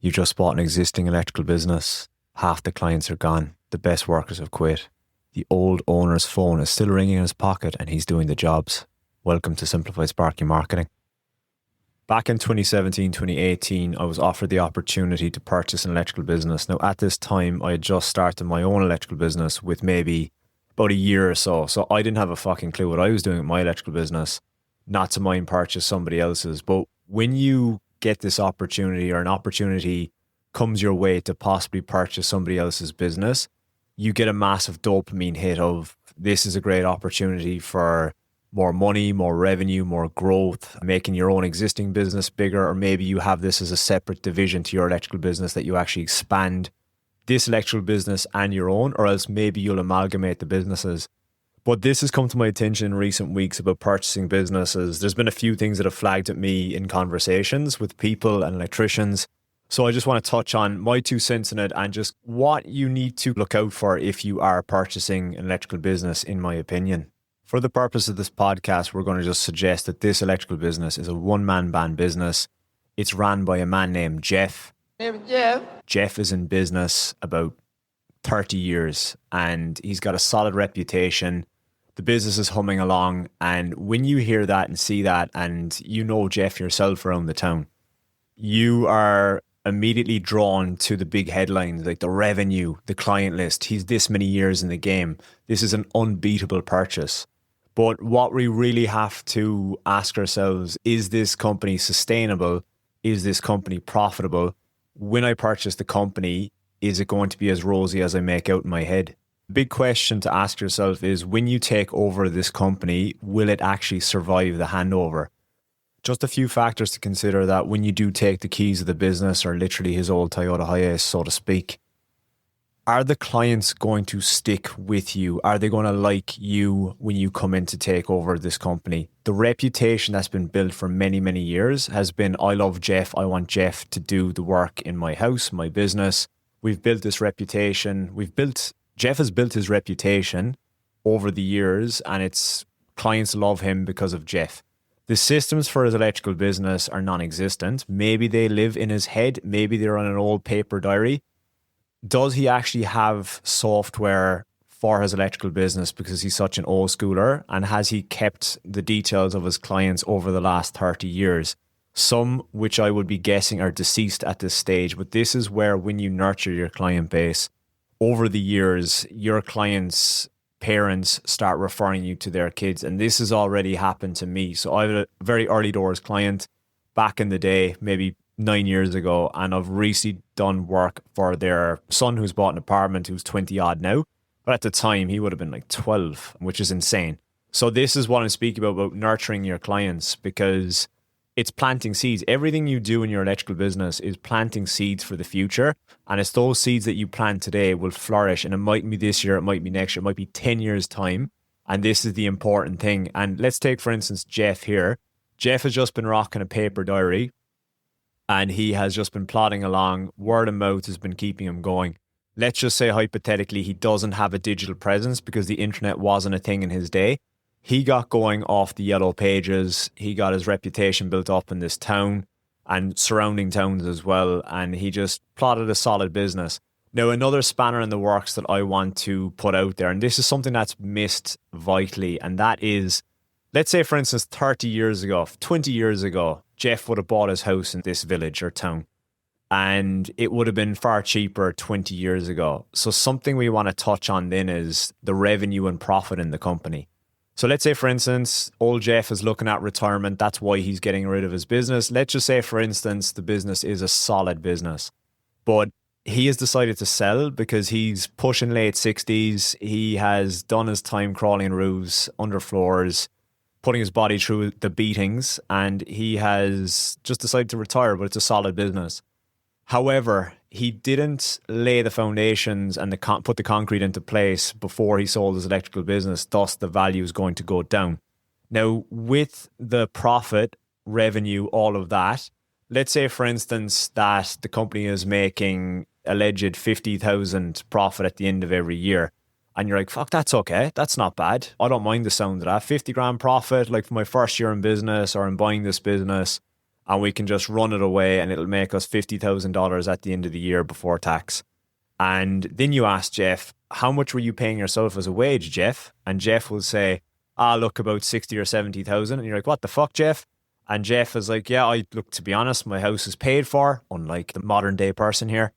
You just bought an existing electrical business. Half the clients are gone. The best workers have quit. The old owner's phone is still ringing in his pocket and he's doing the jobs. Welcome to Simplified Sparky Marketing. Back in 2017, 2018, I was offered the opportunity to purchase an electrical business. Now, at this time, I had just started my own electrical business with maybe about a year or so. So I didn't have a fucking clue what I was doing with my electrical business, not to mind purchase somebody else's. But when you get this opportunity, or an opportunity comes your way to possibly purchase somebody else's business, you get a massive dopamine hit of, this is a great opportunity for more money, more revenue, more growth, making your own existing business bigger. Or maybe you have this as a separate division to your electrical business, that you actually expand this electrical business and your own, or else maybe you'll amalgamate the businesses. But this has come to my attention in recent weeks about purchasing businesses. There's been a few things that have flagged at me in conversations with people and electricians. So I just want to touch on my 2 cents in it and just what you need to look out for if you are purchasing an electrical business, in my opinion. For the purpose of this podcast, we're going to just suggest that this electrical business is a one-man band business. It's ran by a man named Jeff. Jeff is in business about 30 years and he's got a solid reputation. The business is humming along, and when you hear that and see that, and you know Jeff yourself around the town, you are immediately drawn to the big headlines, like the revenue, the client list. He's this many years in the game. This is an unbeatable purchase. But what we really have to ask ourselves, is this company sustainable? Is this company profitable? When I purchase the company, is it going to be as rosy as I make out in my head? Big question to ask yourself is, when you take over this company, will it actually survive the handover? Just a few factors to consider, that when you do take the keys of the business, or literally his old Toyota Hiace, so to speak, are the clients going to stick with you? Are they going to like you when you come in to take over this company? The reputation that's been built for many, many years has been, I love Jeff. I want Jeff to do the work in my house, my business. We've built this reputation. Jeff has built his reputation over the years, and it's clients love him because of Jeff. The systems for his electrical business are non-existent. Maybe they live in his head. Maybe they're on an old paper diary. Does he actually have software for his electrical business because he's such an old schooler? And has he kept the details of his clients over the last 30 years? Some, which I would be guessing, are deceased at this stage. But this is where, when you nurture your client base, over the years, your clients' parents start referring you to their kids. And this has already happened to me. So I have a very early doors client back in the day, maybe 9 years ago, and I've recently done work for their son, who's bought an apartment, who's 20 odd now. But at the time, he would have been like 12, which is insane. So this is what I'm speaking about nurturing your clients, because it's planting seeds. Everything you do in your electrical business is planting seeds for the future. And it's those seeds that you plant today will flourish. And it might be this year, it might be next year, it might be 10 years' time. And this is the important thing. And let's take, for instance, Jeff here. Jeff has just been rocking a paper diary, and he has just been plodding along. Word of mouth has been keeping him going. Let's just say, hypothetically, he doesn't have a digital presence because the internet wasn't a thing in his day. He got going off the yellow pages. He got his reputation built up in this town and surrounding towns as well. And he just plotted a solid business. Now, another spanner in the works that I want to put out there, and this is something that's missed vitally, and that is, let's say, for instance, 30 years ago, 20 years ago, Jeff would have bought his house in this village or town, and it would have been far cheaper 20 years ago. So something we want to touch on then is the revenue and profit in the company. So let's say, for instance, old Jeff is looking at retirement. That's why he's getting rid of his business. Let's just say, for instance, the business is a solid business, but he has decided to sell because he's pushing late 60s. He has done his time crawling roofs, under floors, putting his body through the beatings, and he has just decided to retire, but it's a solid business. However, he didn't lay the foundations and put the concrete into place before he sold his electrical business. Thus, the value is going to go down. Now, with the profit, revenue, all of that, let's say, for instance, that the company is making alleged 50,000 profit at the end of every year. And you're like, fuck, that's okay. That's not bad. I don't mind the sound of that. 50 grand profit, like for my first year in business or in buying this business. and we can just run it away and it'll make us $50,000 at the end of the year before tax. And then you ask Jeff, how much were you paying yourself as a wage, Jeff? And Jeff will say, look, about 60 or 70,000. And you're like, what the fuck, Jeff? And Jeff is like, yeah, look, to be honest, my house is paid for, unlike the modern day person here.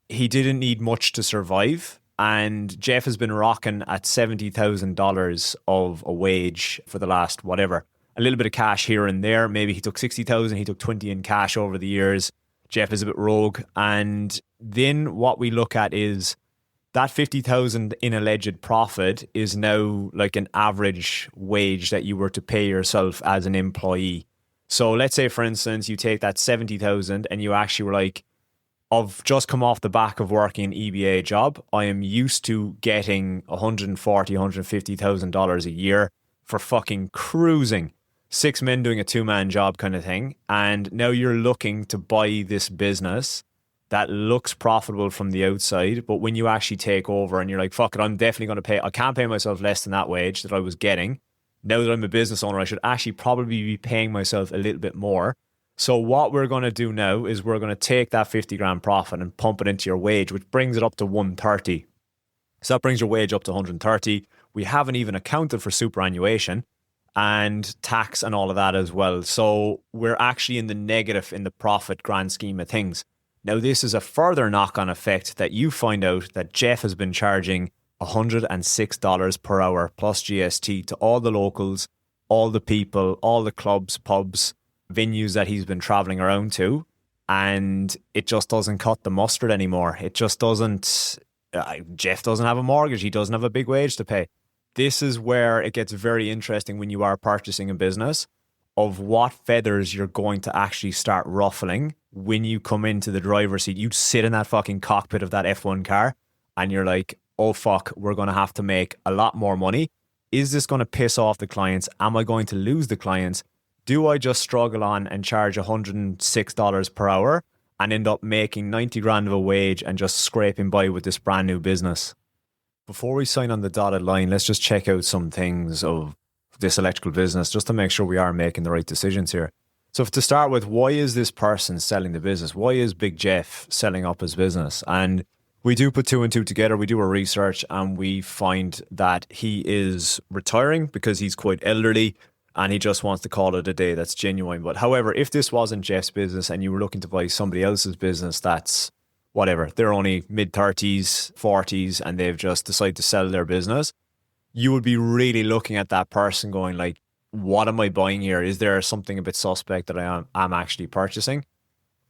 He didn't need much to survive. And Jeff has been rocking at $70,000 of a wage for the last whatever. A little bit of cash here and there. Maybe he took 60,000, he took 20 in cash over the years. Jeff is a bit rogue. And then what we look at is that 50,000 in alleged profit is now like an average wage that you were to pay yourself as an employee. So let's say, for instance, you take that 70,000 and you actually were like, I've just come off the back of working an EBA job. I am used to getting $140,000, $150,000 a year for fucking cruising. 6 men doing a 2-man job kind of thing. And now you're looking to buy this business that looks profitable from the outside. But when you actually take over and you're like, fuck it, I'm definitely going to pay, I can't pay myself less than that wage that I was getting. Now that I'm a business owner, I should actually probably be paying myself a little bit more. So what we're going to do now is we're going to take that 50 grand profit and pump it into your wage, which brings it up to 130. So that brings your wage up to 130. We haven't even accounted for superannuation and tax and all of that as well. So we're actually in the negative in the profit grand scheme of things. Now, this is a further knock-on effect that you find out that Jeff has been charging $106 per hour plus GST to all the locals, all the people, all the clubs, pubs, venues that he's been traveling around to. And it just doesn't cut the mustard anymore. It just doesn't. Jeff doesn't have a mortgage. He doesn't have a big wage to pay. This is where it gets very interesting when you are purchasing a business of what feathers you're going to actually start ruffling when you come into the driver's seat. You sit in that fucking cockpit of that F1 car and you're like, oh fuck, we're going to have to make a lot more money. Is this going to piss off the clients? Am I going to lose the clients? Do I just struggle on and charge $106 per hour and end up making 90 grand of a wage and just scraping by with this brand new business? Before we sign on the dotted line, let's just check out some things of this electrical business just to make sure we are making the right decisions here. So to start with, why is this person selling the business? Why is Big Jeff selling up his business? And we do put 2 and 2 together. We do our research and we find that he is retiring because he's quite elderly and he just wants to call it a day. That's genuine. But however, if this wasn't Jeff's business and you were looking to buy somebody else's business that's whatever, they're only mid-30s, 40s, and they've just decided to sell their business, you would be really looking at that person going like, what am I buying here? Is there something a bit suspect that I'm actually purchasing?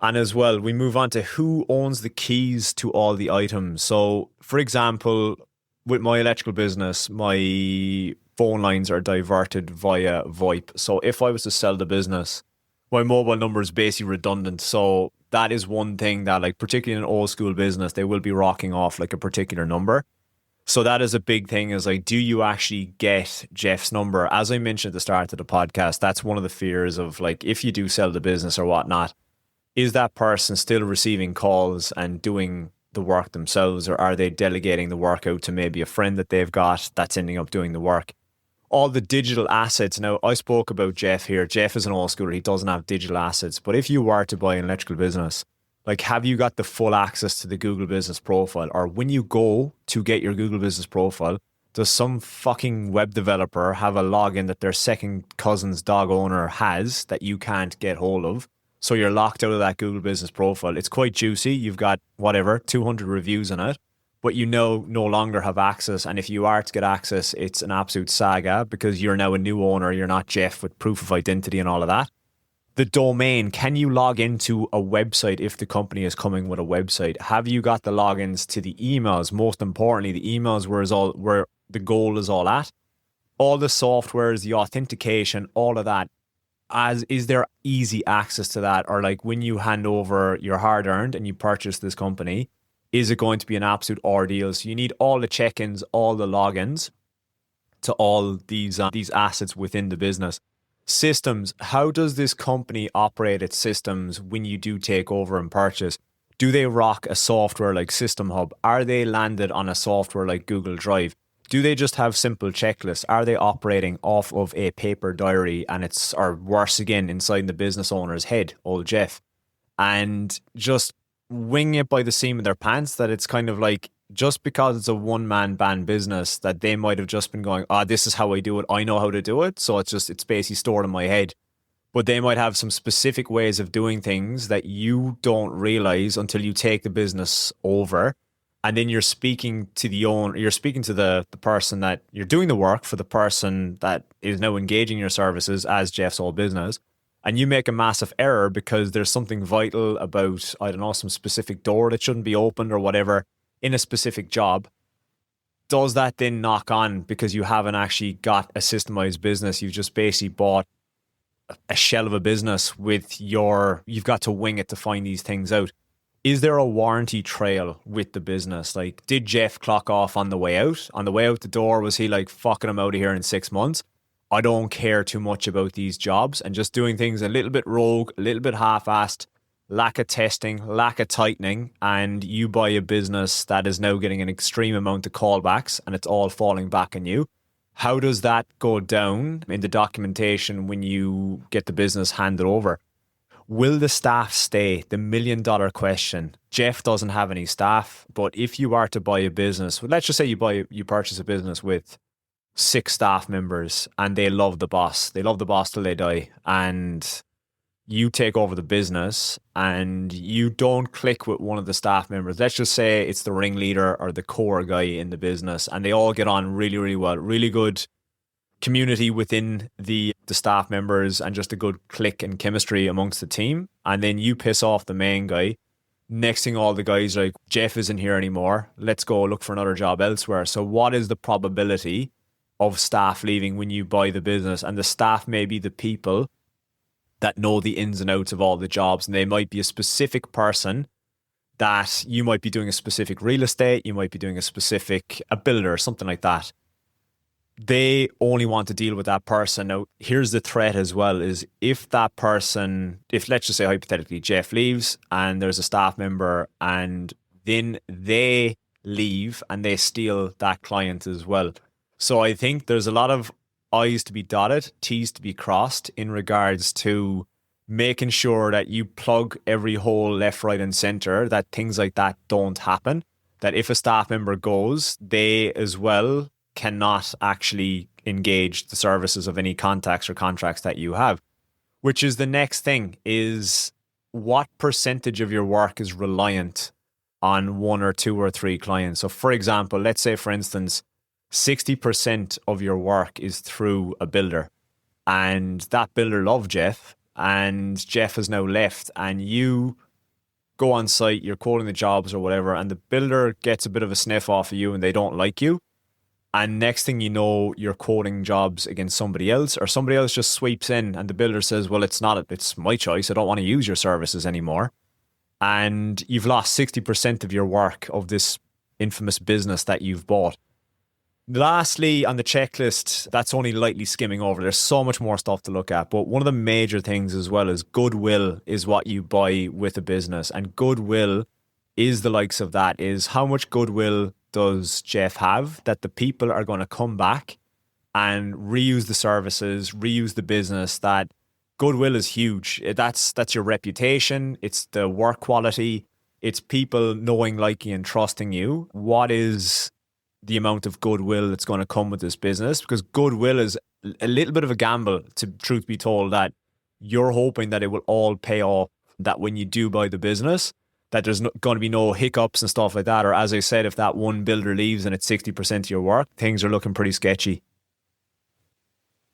And as well, we move on to who owns the keys to all the items. So, for example, with my electrical business, my phone lines are diverted via VoIP. So if I was to sell the business, my mobile number is basically redundant. So that is one thing that, like, particularly in an old school business, they will be rocking off like a particular number. So that is a big thing, is like, do you actually get Jeff's number? As I mentioned at the start of the podcast, that's one of the fears of, like, if you do sell the business or whatnot, is that person still receiving calls and doing the work themselves, or are they delegating the work out to maybe a friend that they've got that's ending up doing the work? All the digital assets. Now, I spoke about Jeff here. Jeff is an old schooler. He doesn't have digital assets. But if you were to buy an electrical business, like, have you got the full access to the Google Business Profile? Or when you go to get your Google Business Profile, does some fucking web developer have a login that their second cousin's dog owner has that you can't get hold of? So you're locked out of that Google Business Profile. It's quite juicy. You've got, whatever, 200 reviews on it, but you no longer have access. And if you are to get access, it's an absolute saga because you're now a new owner. You're not Jeff with proof of identity and all of that. The domain, can you log into a website if the company is coming with a website? Have you got the logins to the emails? Most importantly, the emails where the goal is all at. All the softwares, the authentication, all of that. Is there easy access to that? Or, like, when you hand over your hard-earned and you purchase this company, is it going to be an absolute ordeal? So you need all the check-ins, all the logins to all these assets within the business. Systems. How does this company operate its systems when you do take over and purchase? Do they rock a software like System Hub? Are they landed on a software like Google Drive? Do they just have simple checklists? Are they operating off of a paper diary and it's, or worse again, inside the business owner's head, old Jeff, and just wing it by the seam of their pants? That it's kind of like, just because it's a one-man band business, that they might have just been going, this is how I do it. I know how to do it. So it's basically stored in my head. But they might have some specific ways of doing things that you don't realize until you take the business over. And then you're speaking to the owner, you're speaking to the person that you're doing the work for, the person that is now engaging your services as Jeff's old business. And you make a massive error because there's something vital about, I don't know, some specific door that shouldn't be opened or whatever in a specific job. Does that then knock on because you haven't actually got a systemized business? You've just basically bought a shell of a business you've got to wing it to find these things out. Is there a warranty trail with the business? Like, did Jeff clock off on the way out? On the way out the door, was he like, fucking, I'm out of here in 6 months? I don't care too much about these jobs, and just doing things a little bit rogue, a little bit half-assed, lack of testing, lack of tightening, and you buy a business that is now getting an extreme amount of callbacks and it's all falling back on you. How does that go down in the documentation when you get the business handed over? Will the staff stay? The $1 million question. Jeff doesn't have any staff, but if you are to buy a business, let's just say you purchase a business with 6 staff members and they love the boss. They love the boss till they die. And you take over the business and you don't click with one of the staff members. Let's just say it's the ringleader or the core guy in the business, and they all get on really, really well. Really good community within the staff members and just a good click and chemistry amongst the team. And then you piss off the main guy. Next thing, all the guys are like, Jeff isn't here anymore. Let's go look for another job elsewhere. So what is the probability of staff leaving when you buy the business? And the staff may be the people that know the ins and outs of all the jobs. And they might be a specific person that you might be doing a specific real estate. You might be doing a builder, something like that. They only want to deal with that person. Now, here's the threat as well, is if that person, if let's just say hypothetically Jeff leaves and there's a staff member and then they leave and they steal that client as well. So I think there's a lot of I's to be dotted, T's to be crossed in regards to making sure that you plug every hole left, right and center, that things like that don't happen. That if a staff member goes, they as well cannot actually engage the services of any contacts or contracts that you have. Which is the next thing, is what percentage of your work is reliant on 1 or 2 or 3 clients. So for example, let's say for instance, 60% of your work is through a builder, and that builder loved Jeff and Jeff has now left, and you go on site, you're quoting the jobs or whatever, and the builder gets a bit of a sniff off of you and they don't like you. And next thing you know, you're quoting jobs against somebody else, or somebody else just sweeps in and the builder says, well, it's my choice. I don't want to use your services anymore. And you've lost 60% of your work of this infamous business that you've bought. Lastly, on the checklist, that's only lightly skimming over. There's so much more stuff to look at. But one of the major things as well is goodwill is what you buy with a business. And goodwill is the likes of that, is how much goodwill does Jeff have that the people are going to come back and reuse the services, reuse the business. That goodwill is huge. That's your reputation. It's the work quality. It's people knowing, liking and trusting you. What is the amount of goodwill that's going to come with this business? Because goodwill is a little bit of a gamble, to truth be told, that you're hoping that it will all pay off, that when you do buy the business, that there's going to be no hiccups and stuff like that. Or as I said, if that one builder leaves and it's 60% of your work, things are looking pretty sketchy.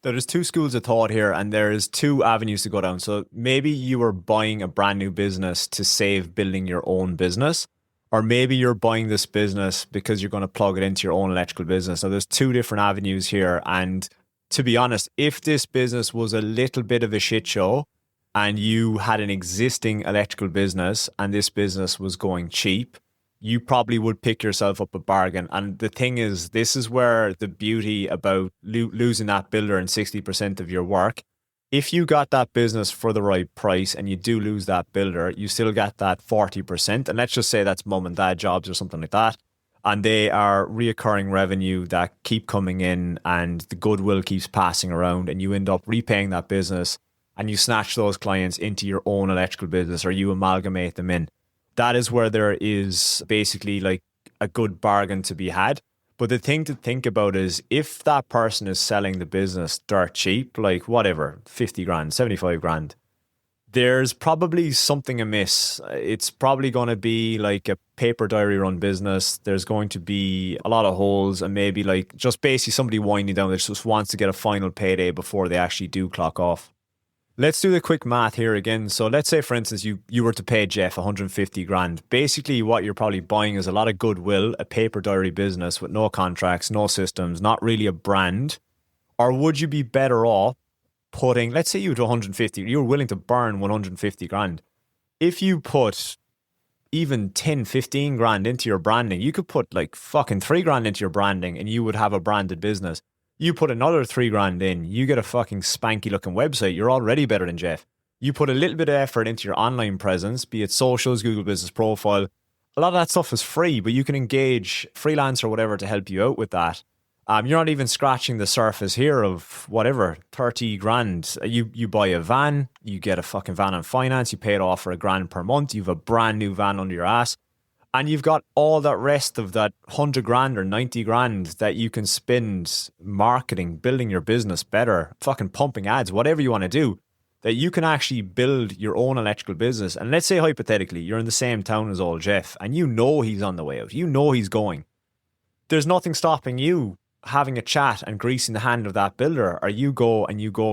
There's 2 schools of thought here, and there's 2 avenues to go down. So maybe you are buying a brand new business to save building your own business, or maybe you're buying this business because you're going to plug it into your own electrical business. So there's 2 different avenues here. And to be honest, if this business was a little bit of a shit show and you had an existing electrical business and this business was going cheap, you probably would pick yourself up a bargain. And the thing is, this is where the beauty about losing that builder and 60% of your work. If you got that business for the right price and you do lose that builder, you still get that 40%. And let's just say that's mum and dad jobs or something like that. and they are reoccurring revenue that keep coming in, and the goodwill keeps passing around, and you end up repaying that business, and you snatch those clients into your own electrical business, or you amalgamate them in. That is where there is basically like a good bargain to be had. But the thing to think about is if that person is selling the business dirt cheap, like whatever, 50 grand, 75 grand, there's probably something amiss. It's probably going to be like a paper diary run business. There's going to be a lot of holes, and maybe like just basically somebody winding down that just wants to get a final payday before they actually do clock off. Let's do the quick math here again. So let's say, for instance, you were to pay Jeff 150 grand. Basically, what you're probably buying is a lot of goodwill, a paper diary business with no contracts, no systems, not really a brand. Or would you be better off putting, let's say you do 150, you were willing to burn 150 grand. If you put even 10, 15 grand into your branding, you could put like fucking 3 grand into your branding and you would have a branded business. You put another 3 grand in, you get a fucking spanky looking website. You're already better than Jeff. You put a little bit of effort into your online presence, be it socials, Google Business Profile. A lot of that stuff is free, but you can engage freelance or whatever to help you out with that. You're not even scratching the surface here of whatever, 30 grand. You buy a van, you get a fucking van on finance, you pay it off for $1,000 per month, you have a brand new van under your ass. And you've got all that rest of that 100 grand or 90 grand that you can spend marketing, building your business better, fucking pumping ads, whatever you want to do, that you can actually build your own electrical business. And let's say hypothetically, you're in the same town as old Jeff and you know he's on the way out. You know he's going. There's nothing stopping you having a chat and greasing the hand of that builder, or you go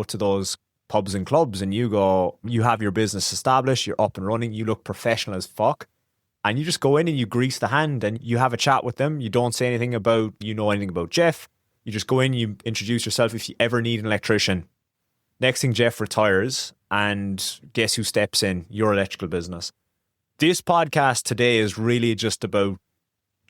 to those pubs and clubs and you have your business established, you're up and running, you look professional as fuck. And you just go in and you grease the hand and you have a chat with them. You don't say anything about, anything about Jeff. You just go in, you introduce yourself if you ever need an electrician. Next thing, Jeff retires, and guess who steps in? Your electrical business. This podcast today is really just about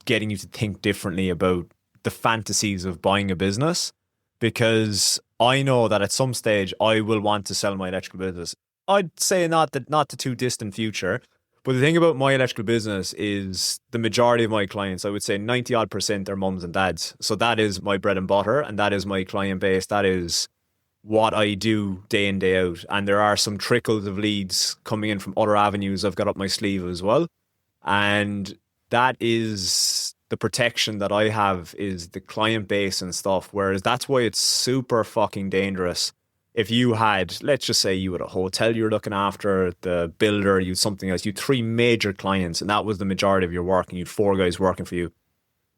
getting you to think differently about the fantasies of buying a business, because I know that at some stage I will want to sell my electrical business. I'd say not the too distant future. But the thing about my electrical business is the majority of my clients, I would say 90 odd % are mums and dads. So that is my bread and butter, and that is my client base. That is what I do day in, day out. And there are some trickles of leads coming in from other avenues I've got up my sleeve as well. And that is the protection that I have, is the client base and stuff. Whereas that's why it's super fucking dangerous. If you had, let's just say you had a hotel you're looking after, the builder, you something else, you 3 major clients, and that was the majority of your work, and you 4 guys working for you.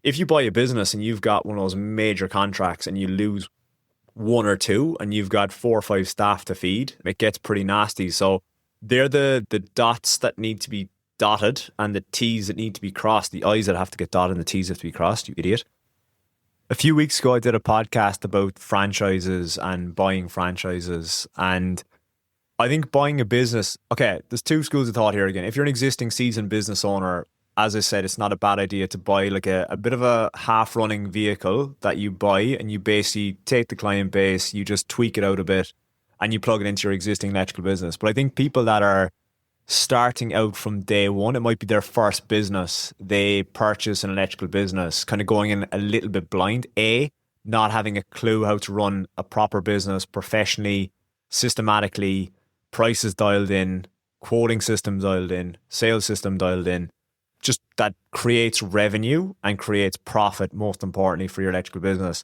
If you buy a business and you've got one of those major contracts and you lose 1 or 2 and you've got 4 or 5 staff to feed, it gets pretty nasty. So they're the dots that need to be dotted and the T's that need to be crossed, the I's that have to get dotted and the T's have to be crossed, you idiot. A few weeks ago, I did a podcast about franchises and buying franchises. And I think buying a business, okay, there's 2 schools of thought here again. If you're an existing seasoned business owner, as I said, it's not a bad idea to buy like a bit of a half-running vehicle that you buy, and you basically take the client base, you just tweak it out a bit, and you plug it into your existing electrical business. But I think people that are starting out from day one, it might be their first business, they purchase an electrical business, kind of going in a little bit blind, not having a clue how to run a proper business professionally, systematically, prices dialed in, quoting systems dialed in, sales system dialed in, just that creates revenue and creates profit, most importantly, for your electrical business.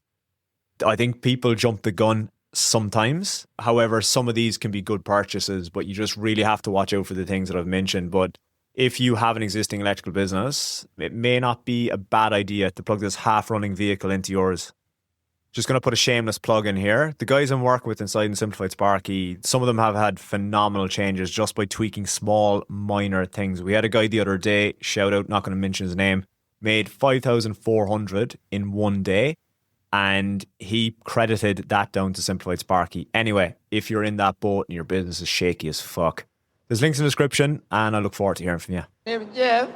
I think people jump the gun sometimes. However, some of these can be good purchases, but you just really have to watch out for the things that I've mentioned. But if you have an existing electrical business, it may not be a bad idea to plug this half-running vehicle into yours. Just going to put a shameless plug in here. The guys I'm working with inside in Simplified Sparky, some of them have had phenomenal changes just by tweaking small, minor things. We had a guy the other day, shout out, not going to mention his name, made 5,400 in 1 day. And he credited that down to Simplified Sparky. Anyway, if you're in that boat and your business is shaky as fuck, there's links in the description, and I look forward to hearing from you. Name is Jeff.